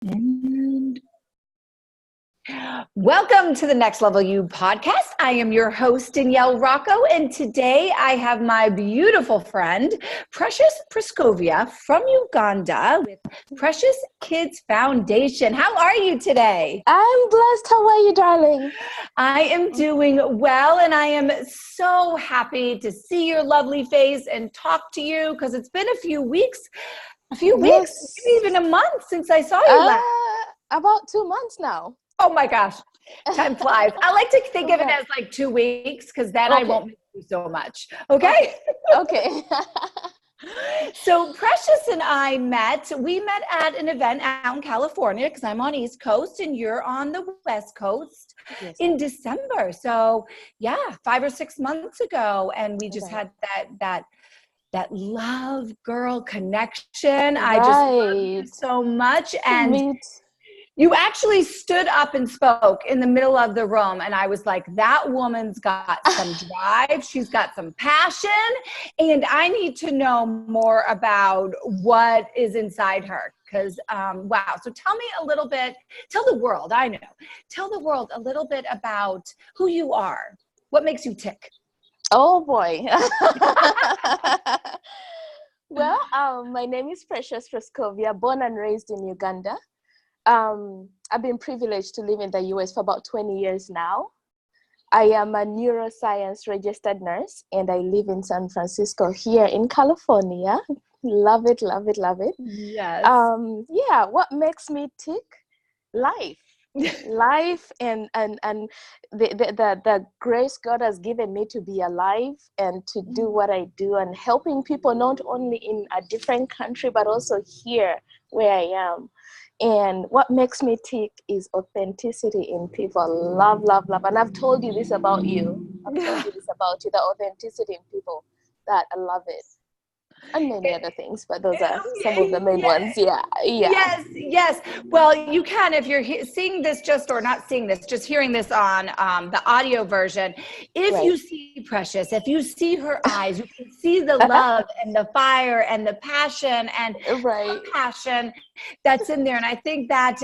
And welcome to the Next Level You podcast. I am your host, Danielle Rocco, and today I have my beautiful friend, Precious Proscovia from Uganda with Precious Kids Foundation. How are you today? I'm blessed. How are you, darling? I am doing well, and I am so happy to see your lovely face and talk to you because it's been a few weeks, maybe even a month since I saw you last. About 2 months now. Oh my gosh, time flies. I like to think of it as like 2 weeks because then I won't miss you so much. Okay? Okay. So Precious and I met. We met at an event out in California because I'm on East Coast and you're on the West Coast in December. So yeah, 5 or 6 months ago. And we just had that love girl connection. I just love you so much. And you actually stood up and spoke in the middle of the room. And I was like, that woman's got some drive. She's got some passion. And I need to know more about what is inside her. Because, wow. So tell me a little bit, tell the world a little bit about who you are. What makes you tick? Oh boy. Well, my name is Precious Proscovia, born and raised in Uganda. I've been privileged to live in the US for about 20 years now. I am a neuroscience registered nurse and I live in San Francisco here in California. Love it, love it, love it. Yes. Yeah, what makes me tick? Life. Life and the grace God has given me to be alive and to do what I do and helping people not only in a different country but also here where I am. And what makes me tick is authenticity in people. Love, love, love. And I've told you this about you. The authenticity in people. That I love it. And many other things, but those are some of the main ones. Yeah. Yes. Well, you can, if you're seeing this or not seeing this, just hearing this on the audio version. If you see Precious, if you see her eyes, you can see the love and the fire and the passion and compassion that's in there. And I think that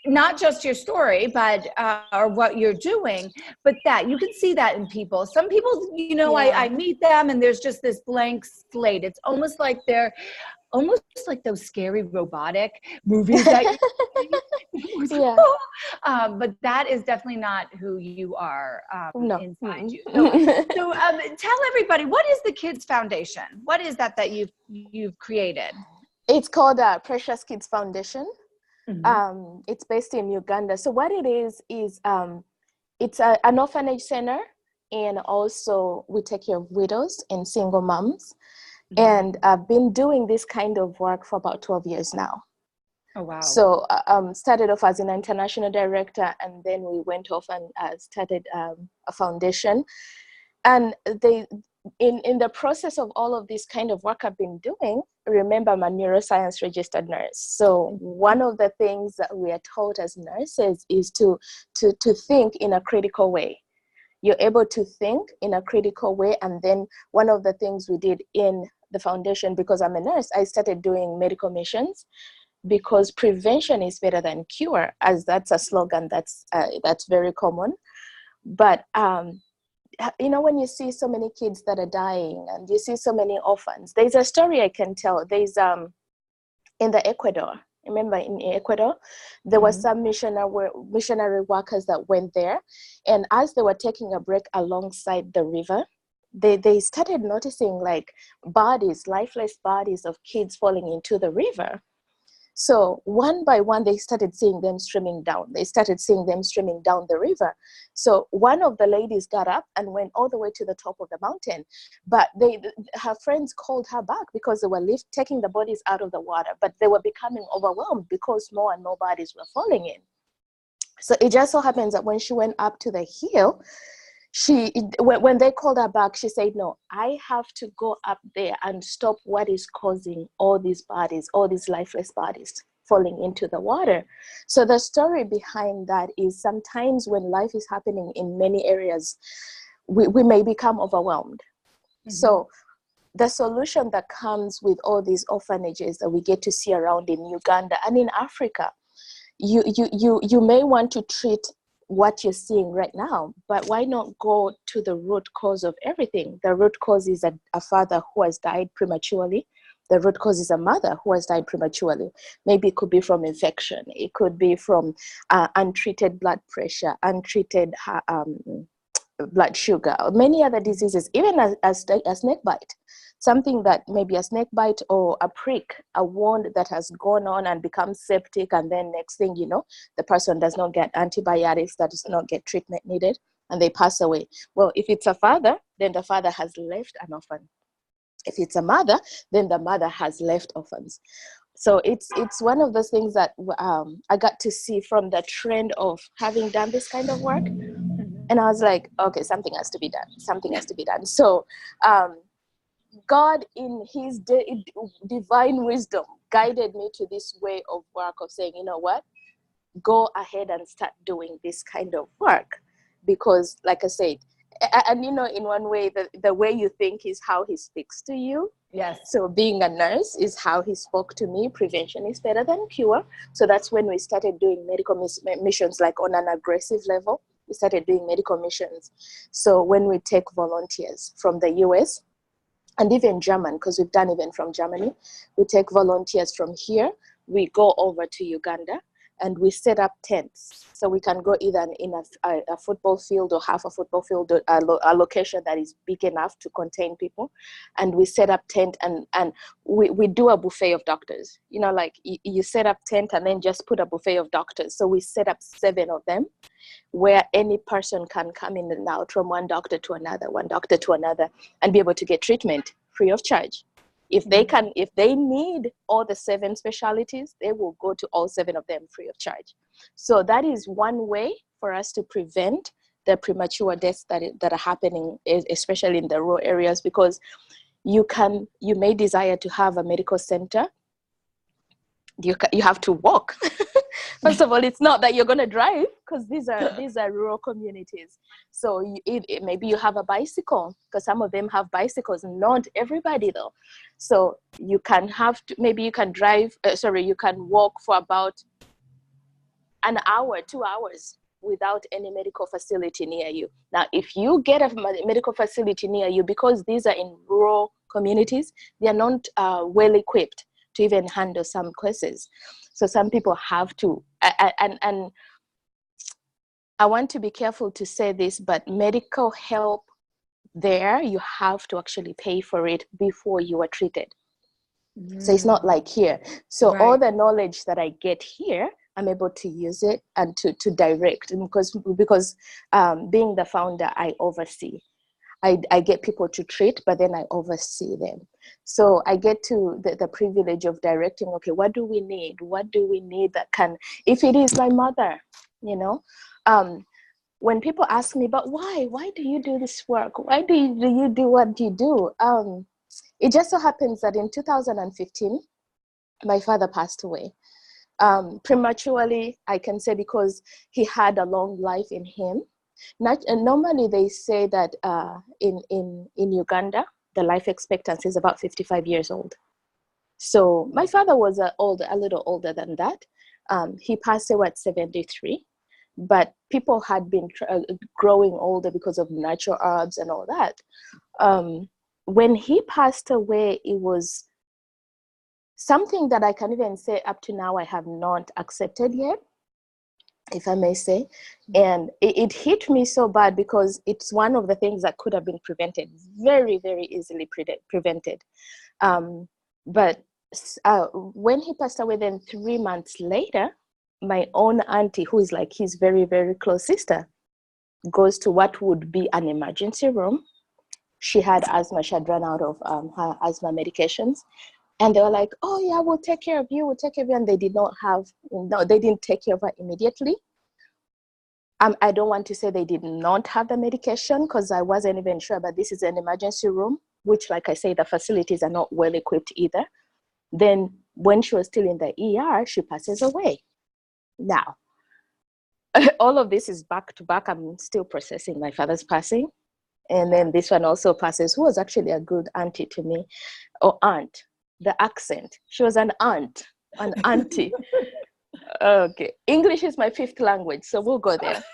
not just your story, but or what you're doing, but that you can see that in people. Some people, I meet them and there's just this blank slate. It's almost like they're almost like those scary robotic movies that you see. But that is definitely not who you are inside you. So tell everybody, what is the Kids Foundation? What is that you've created? It's called Precious Kids Foundation. It's based in Uganda. So what it is it's an orphanage center, and also we take care of widows and single moms. And I've been doing this kind of work for about 12 years now. Oh, wow. So started off as an international director, and then we went off and started a foundation. And in the process of all of this kind of work I've been doing, remember I'm a neuroscience registered nurse. So one of the things that we are taught as nurses is to think in a critical way. You're able to think in a critical way. And then one of the things we did in the foundation, because I'm a nurse, I started doing medical missions, because prevention is better than cure, as that's a slogan that's very common. But when you see so many kids that are dying and you see so many orphans, there's a story I can tell. There's in the Ecuador. Remember in Ecuador, there were some missionary workers that went there, and as they were taking a break alongside the river, they started noticing like lifeless bodies of kids falling into the river. So one by one, they started seeing them streaming down. The river. So one of the ladies got up and went all the way to the top of the mountain. But her friends called her back because they were taking the bodies out of the water, but they were becoming overwhelmed because more and more bodies were falling in. So it just so happens that when she went up to the hill, when they called her back, she said, no, I have to go up there and stop what is causing all these lifeless bodies falling into the water. So the story behind that is sometimes when life is happening in many areas, we may become overwhelmed. So the solution that comes with all these orphanages that we get to see around in Uganda and in Africa, you may want to treat what you're seeing right now, but why not go to the root cause of everything? The root cause is a father who has died prematurely. The root cause is a mother who has died prematurely. Maybe it could be from infection. It could be from untreated blood pressure, untreated blood sugar, or many other diseases, even a snake bite. Something that maybe a snake bite or a prick, a wound that has gone on and become septic, and then next thing you know, the person does not get antibiotics, does not get treatment needed, and they pass away. Well, if it's a father, then the father has left an orphan. If it's a mother, then the mother has left orphans. So it's one of those things that I got to see from the trend of having done this kind of work. And I was like, okay, something has to be done. Something has to be done. So God, in his divine wisdom, guided me to this way of work of saying, you know what, go ahead and start doing this kind of work. Because like I said, and you know, in one way, the way you think is how he speaks to you. Yes. So being a nurse is how he spoke to me. Prevention is better than cure. So that's when we started doing medical missions, like on an aggressive level. We started doing medical missions. So when we take volunteers from the US and even German, because we've done even from Germany, we take volunteers from here, we go over to Uganda, and we set up tents. So we can go either in a football field or half a football field, a location that is big enough to contain people. And we set up tent and we do a buffet of doctors. You know, like you set up tent and then just put a buffet of doctors. So we set up 7 of them where any person can come in and out from one doctor to another, and be able to get treatment free of charge. If they need all the 7 specialties, they will go to all 7 of them free of charge. So that is one way for us to prevent the premature deaths that are happening, especially in the rural areas, because you may desire to have a medical center. You have to walk. First of all, it's not that you're going to drive, because these are rural communities. So maybe you have a bicycle, because some of them have bicycles, not everybody though. So you can walk for about an hour, 2 hours without any medical facility near you. Now, if you get a medical facility near you, because these are in rural communities, they are not well equipped to even handle some cases. So some people have to, and I want to be careful to say this, but medical help there, you have to actually pay for it before you are treated. So it's not like here. So all the knowledge that I get here, I'm able to use it and to direct, because being the founder, I oversee. I get people to treat, but then I oversee them. So I get to the privilege of directing, okay, what do we need? What do we need that can, if it is my mother, you know, when people ask me, but why do you do this work? Why do you do what you do? It just so happens that in 2015, my father passed away. Prematurely, I can say, because he had a long life in him. Normally they say that in Uganda, the life expectancy is about 55 years old. So my father was a little older than that. He passed away at 73, but people had been growing older because of natural herbs and all that. When he passed away, it was something that I can even say up to now I have not accepted yet, if I may say. And it hit me so bad, because it's one of the things that could have been prevented, very, very easily prevented. But when he passed away, then 3 months later, my own auntie, who is like his very, very close sister, goes to what would be an emergency room. She had asthma. She had run out of her asthma medications. And they were like, oh yeah, we'll take care of you. And they they didn't take care of her immediately. I don't want to say they did not have the medication, because I wasn't even sure, but this is an emergency room, which, like I say, the facilities are not well equipped either. Then when she was still in the ER, she passes away. Now, all of this is back to back. I'm still processing my father's passing. And then this one also passes, who was actually a good auntie to me, or aunt. The accent. She was an aunt, an auntie. Okay. English is my fifth language, so we'll go there.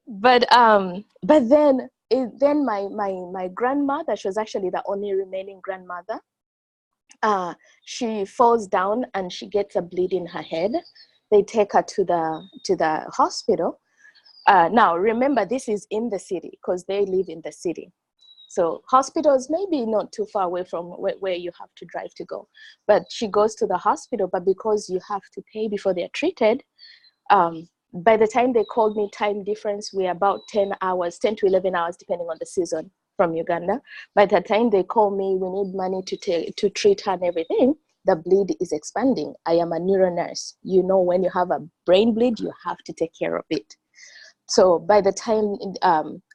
But then my grandmother, she was actually the only remaining grandmother. She falls down and she gets a bleed in her head. They take her to the hospital. Now remember, this is in the city because they live in the city. So hospitals maybe not too far away from where you have to drive to go. But she goes to the hospital, but because you have to pay before they're treated, by the time they called me, time difference, we're about 10 to 11 hours, depending on the season from Uganda. By the time they call me, we need money to treat her and everything. The bleed is expanding. I am a neuro nurse. You know, when you have a brain bleed, you have to take care of it. So by the time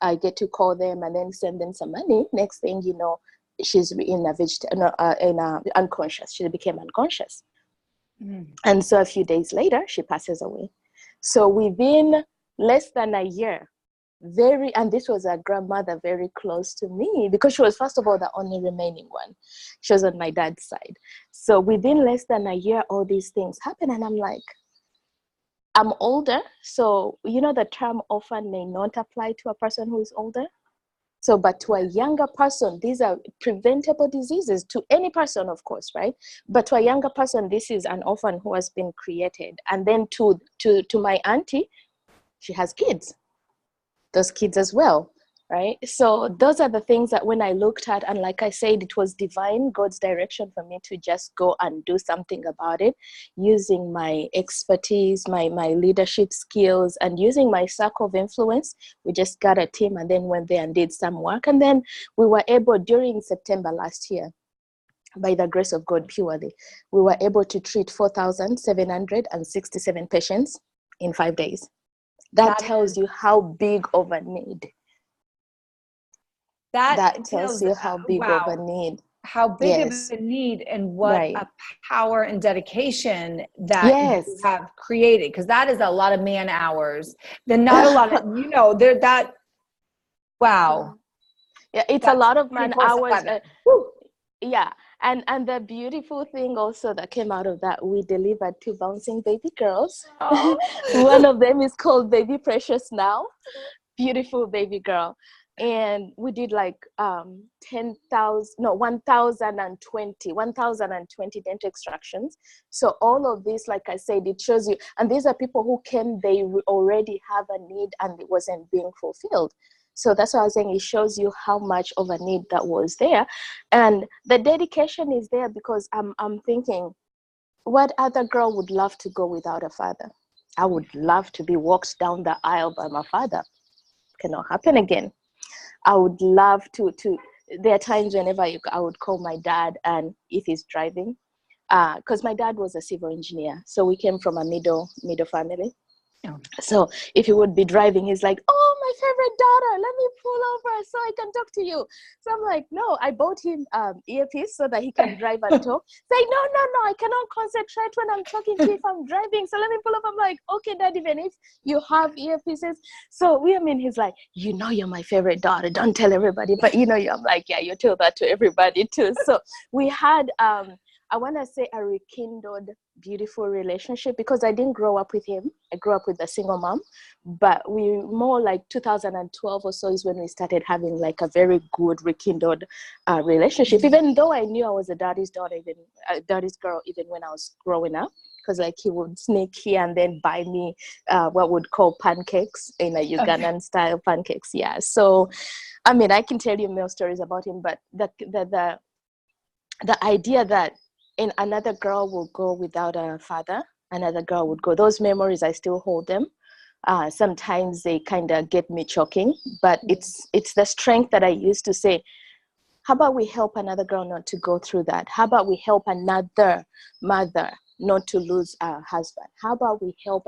I get to call them and then send them some money, next thing you know, she's unconscious. She became unconscious. And so a few days later, she passes away. So within less than a year, and this was a grandmother very close to me because she was, first of all, the only remaining one. She was on my dad's side. So within less than a year, all these things happen. And I'm like, I'm older. So, you know, the term orphan may not apply to a person who is older. So, but to a younger person, these are preventable diseases to any person, of course, right? But to a younger person, this is an orphan who has been created. And then to my auntie, she has kids, those kids as well, right? So those are the things that when I looked at, and like I said, it was divine, God's direction for me to just go and do something about it, using my expertise, my leadership skills, and using my circle of influence. We just got a team and then went there and did some work. And then we were able, during September last year, by the grace of God purely, we were able to treat 4,767 patients in 5 days. That tells you how big of a need. That tells you how big of a need. How big of a need, and what a power and dedication that you have created. Because that is a lot of man hours. Then not a lot of, wow. Yeah, it's a lot of man hours. Yeah. And the beautiful thing also that came out of that, we delivered 2 bouncing baby girls. Oh. One of them is called Baby Precious now. Beautiful baby girl. And we did like 1,020 dental extractions. So all of this, like I said, it shows you, and these are people who came, they already have a need and it wasn't being fulfilled. So that's why I was saying, it shows you how much of a need that was there. And the dedication is there because I'm thinking, what other girl would love to go without a father? I would love to be walked down the aisle by my father. Cannot happen again. I would love to there are times whenever I would call my dad, and if he's driving, because my dad was a civil engineer. So we came from a middle family. Oh. So if he would be driving, he's like, oh, my favorite daughter, let me pull over so I can talk to you. So I'm like, no, I bought him earpiece so that he can drive and talk. Say, no, I cannot concentrate when I'm talking to you if I'm driving. So let me pull up. I'm like, okay, Dad, even if you have earpieces. So he's like, you know, you're my favorite daughter. Don't tell everybody. But you know, I'm like, yeah, you tell that to everybody too. So we had, I want to say, a rekindled, beautiful relationship because I didn't grow up with him. I grew up with a single mom, but we more like 2012 or so is when we started having like a very good rekindled relationship. Even though I knew I was a daddy's daughter, daddy's girl, even when I was growing up, because like he would sneak here and then buy me what would call pancakes in a Ugandan style pancakes. Yeah. So, I mean, I can tell you more stories about him, but the idea that another girl will go without a father, another girl would go. Those memories, I still hold them. Sometimes they kind of get me choking, but it's the strength that I used to say, how about we help another girl not to go through that? How about we help another mother not to lose a husband? How about we help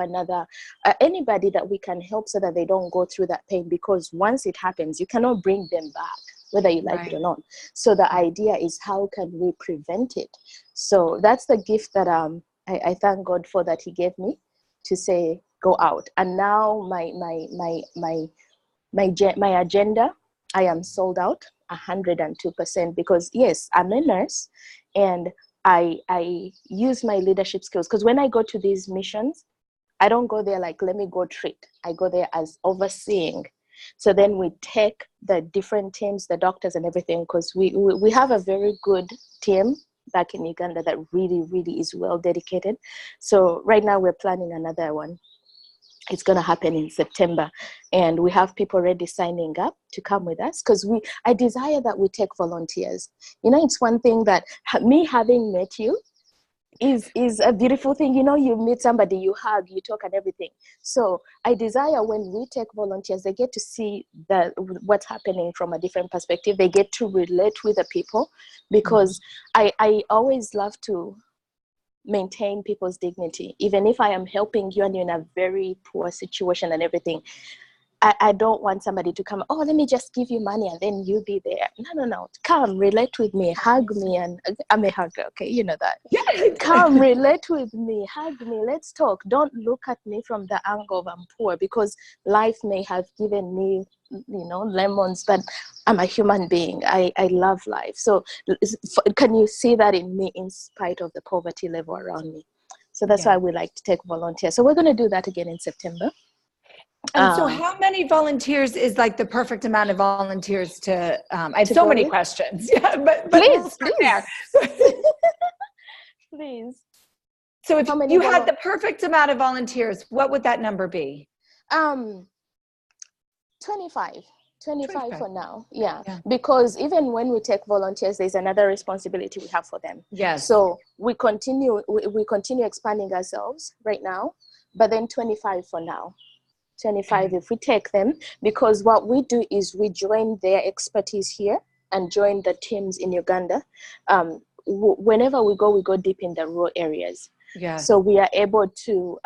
anybody that we can help so that they don't go through that pain? Because once it happens, you cannot bring them back, whether you like it or not. So the idea is, how can we prevent it? So that's the gift that I thank God for, that he gave me, to say, go out. And now my agenda I am sold out 102% because yes, I'm a nurse and I use my leadership skills, because when I go to these missions, I don't go there like, let me go treat. I go there as overseeing. So then we take the different teams, the doctors and everything, because we have a very good team back in Uganda that really, really is well dedicated. So right now we're planning another one. It's going to happen in September, and we have people already signing up to come with us, because I desire that we take volunteers. You know, it's one thing that me having met you is a beautiful thing. You know, you meet somebody, you hug, you talk and everything. So I desire when we take volunteers, they get to see what's happening from a different perspective. They get to relate with the people, because I always love to maintain people's dignity. Even if I am helping you and you're in a very poor situation and everything, I don't want somebody to come, oh, let me just give you money and then you be there. No. Come, relate with me, hug me. And I'm a hugger, okay? You know that. Yeah. Come, relate with me, hug me, let's talk. Don't look at me from the angle of I'm poor, because life may have given me, lemons, but I'm a human being. I love life. So can you see that in me in spite of the poverty level around me? So that's why we like to take volunteers. So we're going to do that again in September. And so how many volunteers is like the perfect amount of volunteers to, I have so many questions. Yeah, but please. there. Please. So if you had the perfect amount of volunteers, what would that number be? 25 for now. Yeah. Because even when we take volunteers, there's another responsibility we have for them. Yes. So we continue expanding ourselves right now, but then 25 for now. 25 if we take them, because what we do is we join their expertise here and join the teams in Uganda. Whenever we go deep in the rural areas. Yeah. So we are able to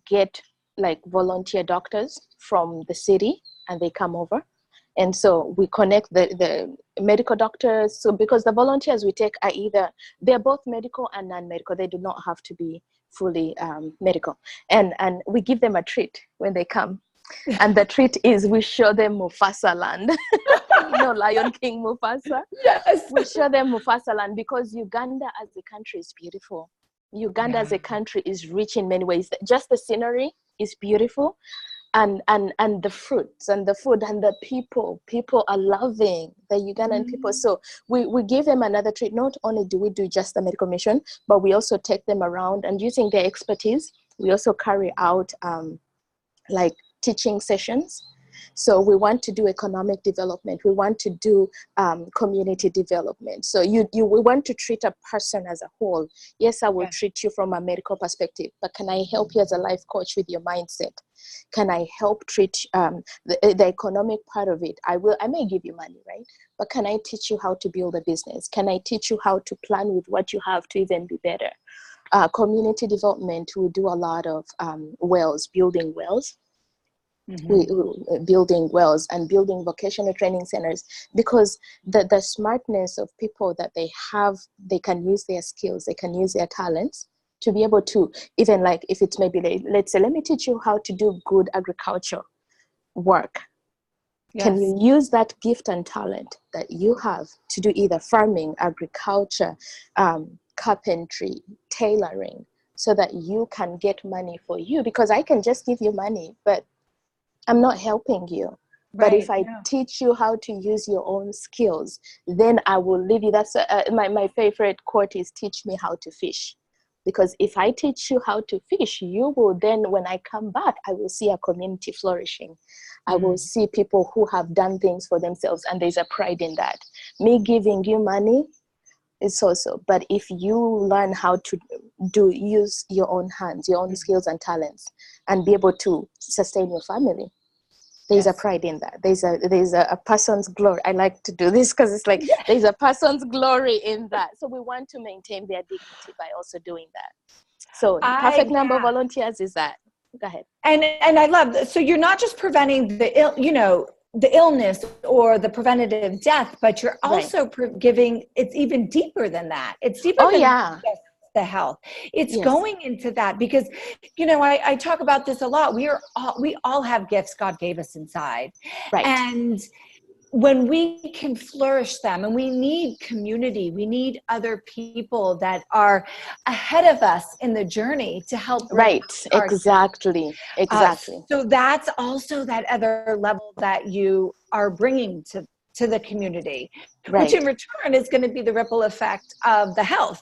get like volunteer doctors from the city, and they come over. And so we connect the medical doctors. So because the volunteers we take are they're both medical and non-medical. They do not have to be fully medical. And we give them a treat when they come. And the treat is we show them Mufasa land. Lion King Mufasa. Yes. We show them Mufasa land, because Uganda as a country is beautiful. Uganda as a country is rich in many ways. Just the scenery is beautiful. And the fruits and the food and the people are loving the Ugandan people. So we give them another treat. Not only do we do just the medical mission, but we also take them around, and using their expertise, we also carry out like teaching sessions. So we want to do economic development. We want to do community development. So we want to treat a person as a whole. Yes, I will treat you from a medical perspective, but can I help you as a life coach with your mindset? Can I help treat the economic part of it? I may give you money, right? But can I teach you how to build a business? Can I teach you how to plan with what you have to even be better? Community development, we do a lot of building wells. We building wells and building vocational training centers, because the smartness of people that they have, they can use their skills, they can use their talents to be able to, even like if it's maybe let's say, let me teach you how to do good agriculture work. Yes. Can you use that gift and talent that you have to do either farming, agriculture, carpentry, tailoring, so that you can get money for you? Because I can just give you money, but I'm not helping you. Right, but if I teach you how to use your own skills, then I will leave you. That's my favorite quote is, teach me how to fish. Because if I teach you how to fish, you will then, when I come back, I will see a community flourishing. I will see people who have done things for themselves, and there's a pride in that. Me giving you money is so, but if you learn how to use your own hands, your own skills and talents, and be able to sustain your family, there's a pride in that. There's a person's glory. I like to do this because it's like there's a person's glory in that. So we want to maintain their dignity by also doing that. So the perfect number of volunteers is that. Go ahead. And I love that. So you're not just preventing the illness or the preventative death, but you're also giving. It's even deeper than that. It's deeper than just the health. It's going into that, because I talk about this a lot. We all have gifts God gave us inside, and when we can flourish them, and we need community, we need other people that are ahead of us in the journey to help bring exactly. So that's also that other level that you are bringing to the community, which in return is going to be the ripple effect of the health,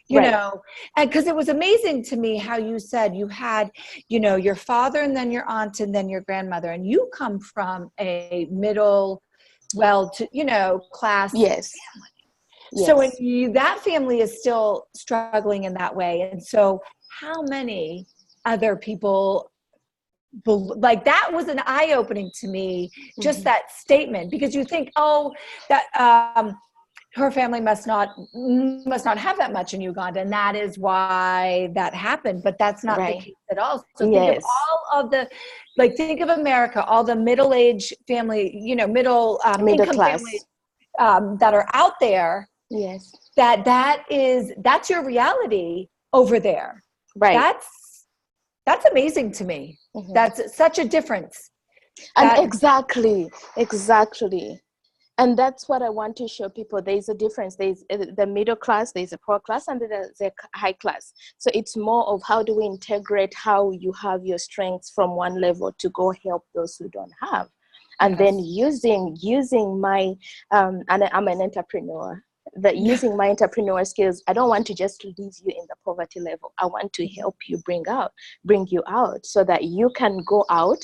you know. And because it was amazing to me how you said you had, you know, your father and then your aunt and then your grandmother, and you come from a middle, well, to, you know, class family. So when that family is still struggling in that way, and so how many other people, like, that was an eye-opening to me, just that statement, because you think, oh, that her family must not have that much in Uganda, and that is why that happened. But that's not the case at all. So think of all of the, like, think of America, all the middle-aged family, you know, middle income class families that are out there. That's your reality over there. That's amazing to me. That's such a difference. And exactly. And that's what I want to show people. There's a difference. There's the middle class, there's a poor class, and there's a high class. So it's more of how do we integrate how you have your strengths from one level to go help those who don't have. And then using my, and I'm an entrepreneur, that using my entrepreneurial skills, I don't want to just leave you in the poverty level. I want to help you bring you out so that you can go out.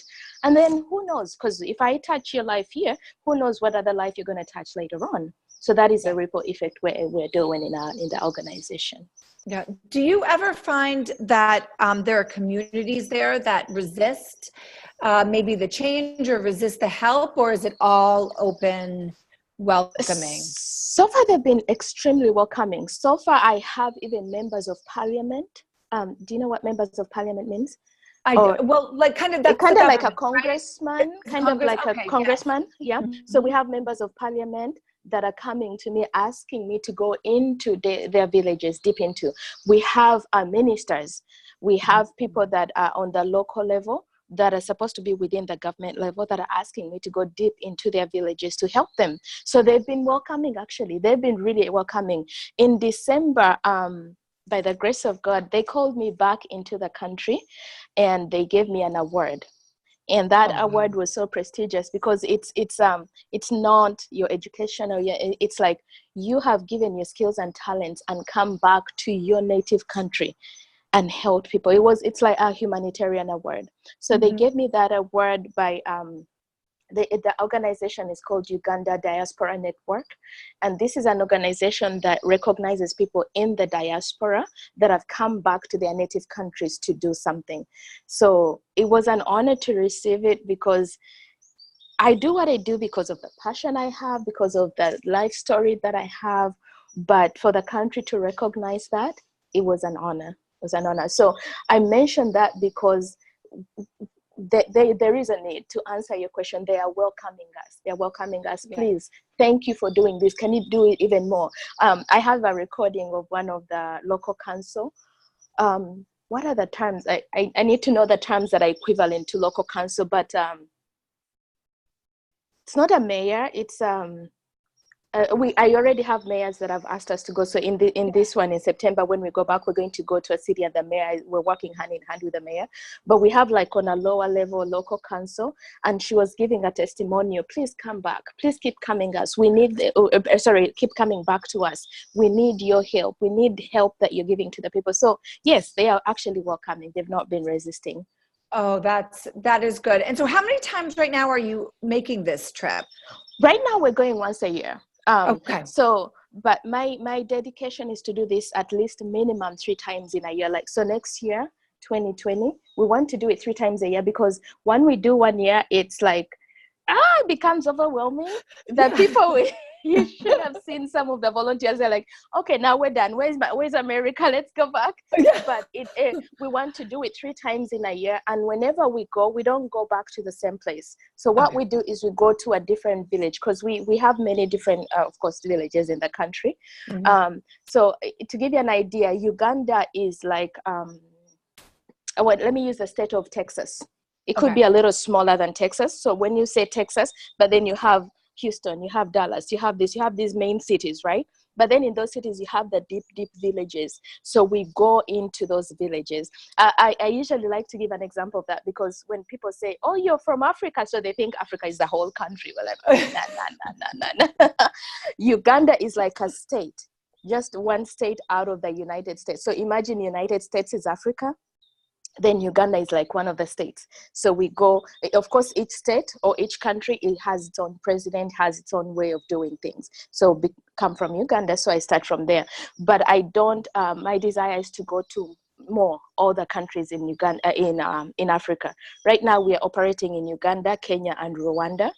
And then who knows? Because if I touch your life here, who knows what other life you're going to touch later on? So that is a ripple effect we're doing in the organization. Yeah. Do you ever find that there are communities there that resist maybe the change or resist the help, or is it all open, welcoming? So far, they've been extremely welcoming. So far, I have even members of parliament. Do you know what members of parliament means? Well, like kind of like a congressman, congressman. Yeah. So we have members of parliament that are coming to me, asking me to go into their villages, deep into. We have ministers. We have people that are on the local level that are supposed to be within the government level that are asking me to go deep into their villages to help them. So they've been welcoming, actually. They've been really welcoming. In December, by the grace of God, they called me back into the country and they gave me an award. And that award was so prestigious because it's not your education, or it's like you have given your skills and talents and come back to your native country and help people. It's like a humanitarian award. So they gave me that award by the organization is called Uganda Diaspora Network, and this is an organization that recognizes people in the diaspora that have come back to their native countries to do something. So it was an honor to receive it, because I do what I do because of the passion I have, because of the life story that I have. But for the country to recognize that, it was an honor. It was an honor. So I mentioned that because there is a need. To answer your question, they are welcoming us. They're welcoming us. Please, thank you for doing this. Can you do it even more? I have a recording of one of the local council. What are the terms? I need to know the terms that are equivalent to local council, but it's not a mayor. It's I already have mayors that have asked us to go. So in this one in September, when we go back, we're going to go to a city, and the mayor, we're working hand in hand with the mayor. But we have, like, on a lower level local council, and she was giving a testimonial. Please come back. Please keep coming us. We need keep coming back to us. We need your help. We need help that you're giving to the people. So yes, they are actually welcoming. They've not been resisting. Oh, that is good. And so how many times right now are you making this trip? Right now we're going once a year. Okay. So, but my dedication is to do this at least minimum 3 times in a year. Like, so next year, 2020, we want to do it 3 times a year, because when we do 1 year, it's like, it becomes overwhelming. The people, you should have seen some of the volunteers. They're like, okay, now we're done. Where's America? Let's go back. But we want to do it 3 times in a year. And whenever we go, we don't go back to the same place. So what we do is we go to a different village, because we have many different, of course, villages in the country. So to give you an idea, Uganda is like, let me use the state of Texas. It could be a little smaller than Texas. So when you say Texas, but then you have Houston, you have Dallas, you have these main cities, right? But then in those cities, you have the deep villages. So we go into those villages. I usually like to give an example of that, because when people say, oh, you're from Africa, so they think Africa is the whole country. We're like, nah. Uganda is like a state, just one state out of the United States. So imagine United States is Africa, then Uganda is like one of the states. So we go, of course, each state or each country, it has its own president, has its own way of doing things. So come from Uganda, so I start from there. But I don't, my desire is to go to all the countries in Uganda, in Africa. Right now we are operating in Uganda, Kenya, and Rwanda,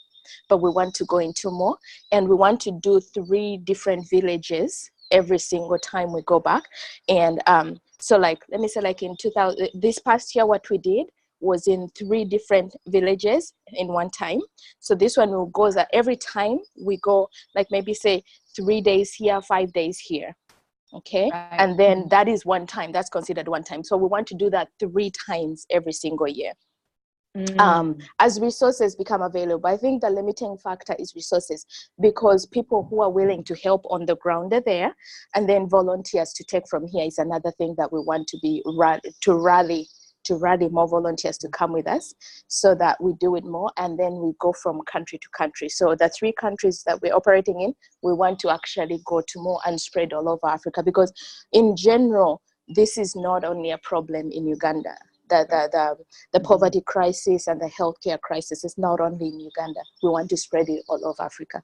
but we want to go into more, and we want to do 3 different villages every single time we go back. And so like, let me say, like in 2000, this past year, what we did was in 3 different villages in one time. So this one will go that every time we go, like maybe say 3 days here, 5 days here. Okay. Right. And then that is one time, that's considered one time. So we want to do that 3 times every single year. As resources become available. I think the limiting factor is resources, because people who are willing to help on the ground are there, and then volunteers to take from here is another thing that we want to be to rally more volunteers to come with us, so that we do it more, and then we go from country to country. So the 3 countries that we're operating in, we want to actually go to more and spread all over Africa, because in general, this is not only a problem in Uganda. The poverty crisis and the healthcare crisis is not only in Uganda. We want to spread it all over Africa.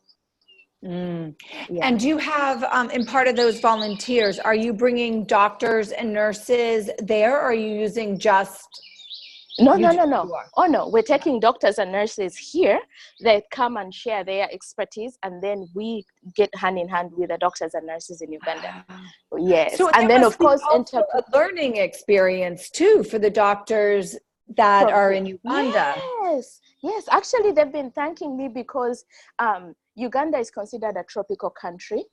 Yeah. And do you have, in part of those volunteers, are you bringing doctors and nurses there, or are you using just... No. Oh, no. We're taking doctors and nurses here. They come and share their expertise, and then we get hand in hand with the doctors and nurses in Uganda. Yes. So and then, of course, a learning experience too for the doctors that are in Uganda. Yes. Actually, they've been thanking me, because Uganda is considered a tropical country.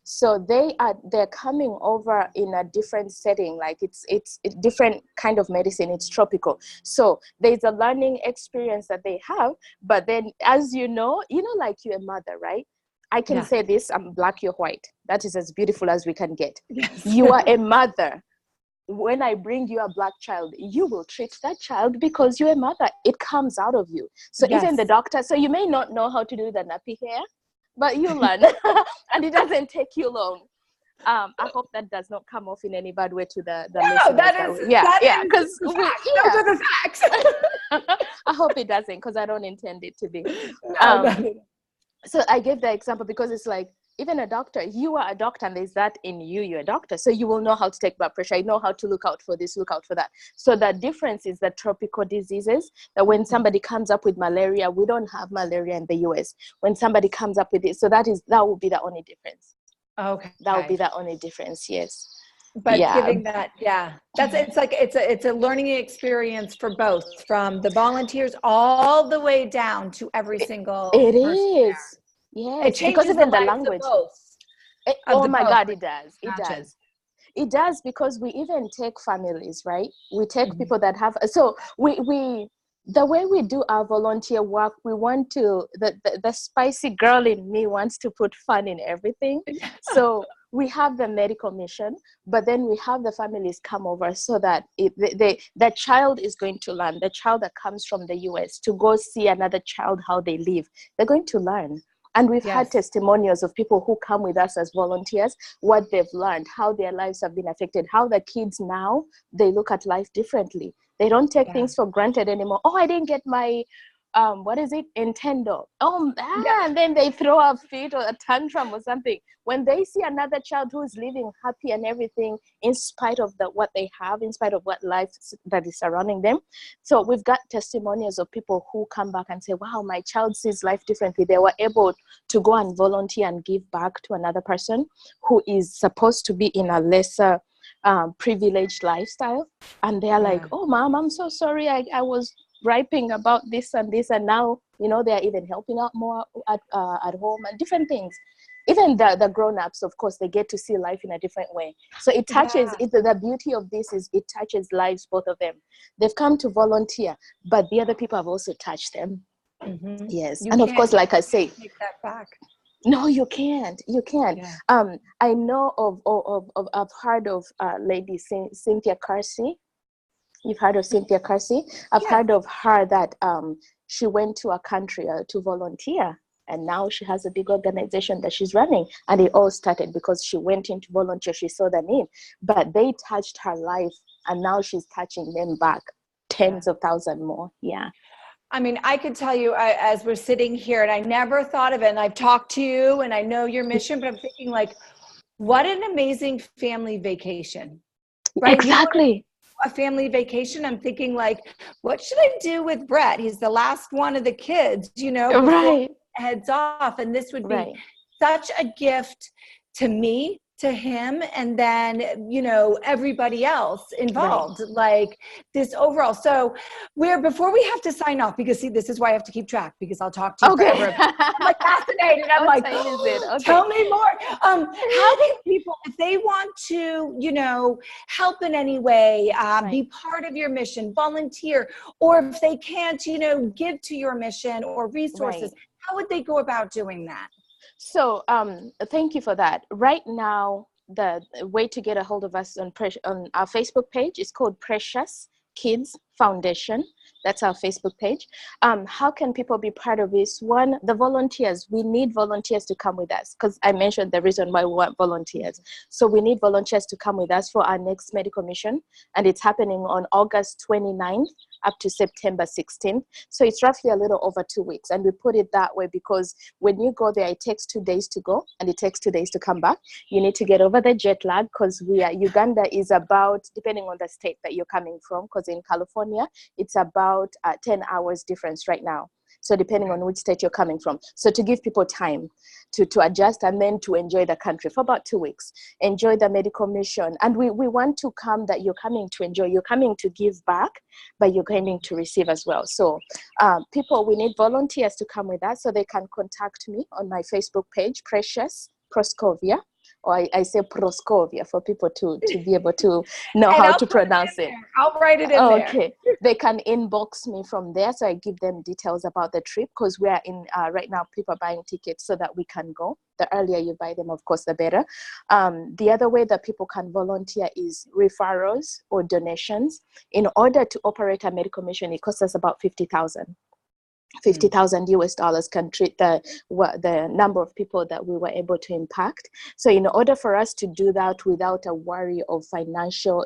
So they're coming over in a different setting, like it's different kind of medicine, it's tropical. So there's a learning experience that they have, but then, as you know, like you're a mother, right? I can say this, I'm black, you're white. That is as beautiful as we can get. Yes. You are a mother. When I bring you a black child, you will treat that child because you're a mother. It comes out of you. So even the doctor, so you may not know how to do the nappy hair, but you learn, and it doesn't take you long. I hope that does not come off in any bad way to the listeners. Because those are the facts. I hope it doesn't, because I don't intend it to be. So I gave the example because it's like, even a doctor, you are a doctor, and there's that in you, you're a doctor. So you will know how to take blood pressure, you know how to look out for this, look out for that. So the difference is the tropical diseases, that when somebody comes up with malaria, we don't have malaria in the US. When somebody comes up with it, so that will be the only difference. Okay. That will be the only difference, yes. But giving that, it's a learning experience for both, from the volunteers all the way down to every single person. It is. Yes, it changes because even the language. Oh my God, it does. It does, because we even take families, right? We take people that have, so we the way we do our volunteer work, we want to, the spicy girl in me wants to put fun in everything. So we have the medical mission, but then we have the families come over, so that the child is going to learn. The child that comes from the US to go see another child, how they live, they're going to learn. And we've had testimonials of people who come with us as volunteers, what they've learned, how their lives have been affected, how the kids now, they look at life differently. They don't take things for granted anymore. Oh, I didn't get my, Nintendo. And then they throw a fit or a tantrum or something. When they see another child who is living happy and everything, in spite of what they have, in spite of what life that is surrounding them. So we've got testimonials of people who come back and say, wow, my child sees life differently. They were able to go and volunteer and give back to another person who is supposed to be in a lesser privileged lifestyle. And they're like, oh, Mom, I'm so sorry. I was griping about this and this, and now they're even helping out more at home and different things. Even the grown-ups, of course, they get to see life in a different way. So it touches the beauty of this is it touches lives, both of them. They've come to volunteer, but the other people have also touched them. Yes. You And of course, like I say, take that back. no, you can't. You can't. Yeah. I know I've heard of lady Cynthia Carsey. You've heard of Cynthia Carsey? I've heard of her that she went to a country to volunteer, and now she has a big organization that she's running. And it all started because she went in to volunteer. She saw the need, but they touched her life, and now she's touching them back, tens of thousands more. Yeah. I mean, I could tell you as we're sitting here, and I never thought of it, and I've talked to you and I know your mission, but I'm thinking like, what an amazing family vacation, right? Exactly. A family vacation. I'm thinking like, what should I do with Brett? He's the last one of the kids, before Right. he heads off. And this would be Right. such a gift to me, to him, and then, everybody else involved, like this overall. So before we have to sign off, because see, this is why I have to keep track, because I'll talk to you forever. I'm like fascinated. I'm like, tell me more. How can people, if they want to, help in any way, be part of your mission, volunteer, or if they can't, give to your mission or resources, how would they go about doing that? So thank you for that. Right now, the way to get a hold of us on our Facebook page is called Precious Kids Foundation. That's our Facebook page. How can people be part of this? One, the volunteers. We need volunteers to come with us, because I mentioned the reason why we want volunteers. So we need volunteers to come with us for our next medical mission, and it's happening on August 29th up to September 16th. So it's roughly a little over 2 weeks. And we put it that way because when you go there, it takes 2 days to go and it takes 2 days to come back. You need to get over the jet lag, because Uganda is about, depending on the state that you're coming from, because in California, it's about 10 hours difference right now. So depending on which state you're coming from. So to give people time to adjust and then to enjoy the country for about 2 weeks, enjoy the medical mission. And we want to come that you're coming to enjoy, you're coming to give back, but you're coming to receive as well. So we need volunteers to come with us, so they can contact me on my Facebook page, Precious Proscovia. Or I say Proscovia for people to be able to know how to pronounce it. I'll write it in there. Okay. They can inbox me from there. So I give them details about the trip, because we are in right now, people are buying tickets so that we can go. The earlier you buy them, of course, the better. The other way that people can volunteer is referrals or donations. In order to operate a medical mission, it costs us about $50,000 US can treat the number of people that we were able to impact. So in order for us to do that without a worry of financial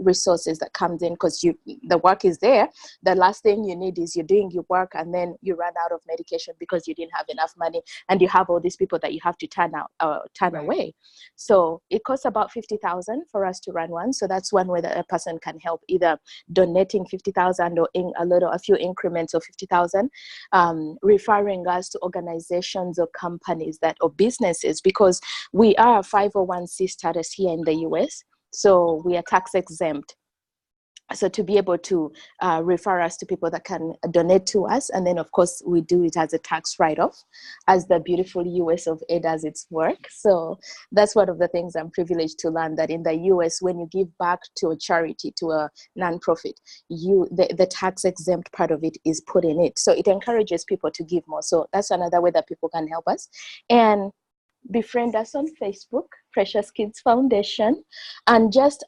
resources that comes in, because the work is there, the last thing you need is you're doing your work and then you run out of medication because you didn't have enough money, and you have all these people that you have to turn away. So it costs about $50,000 for us to run one. So that's one way that a person can help, either donating $50,000 or in a few increments of $50,000, referring us to organizations or companies or businesses, because we are a 501c status here in the US. So we are tax exempt. So to be able to refer us to people that can donate to us, and then of course we do it as a tax write-off, as the beautiful US of A does its work. So that's one of the things I'm privileged to learn, that in the US, when you give back to a charity, to a nonprofit, the tax exempt part of it is put in it. So it encourages people to give more. So that's another way that people can help us. And befriend us on Facebook, Precious Kids Foundation, and just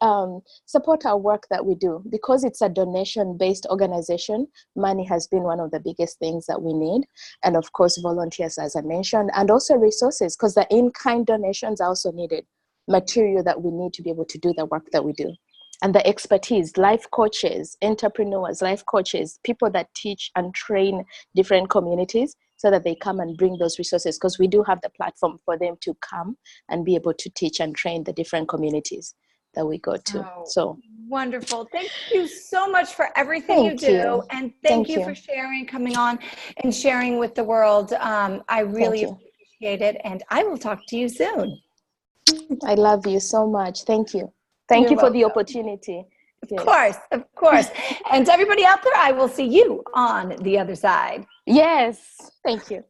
support our work that we do. Because it's a donation-based organization, money has been one of the biggest things that we need. And of course, volunteers, as I mentioned, and also resources, because the in-kind donations are also needed. Material that we need to be able to do the work that we do. And the expertise, life coaches, entrepreneurs, life coaches, people that teach and train different communities, so that they come and bring those resources, because we do have the platform for them to come and be able to teach and train the different communities that we go to. So wonderful. Thank you so much for everything you do. And thank you for sharing, coming on and sharing with the world. I really appreciate it. And I will talk to you soon. I love you so much. Thank you. Thank you for the opportunity. Of course, of course. And to everybody out there, I will see you on the other side. Yes. Thank you.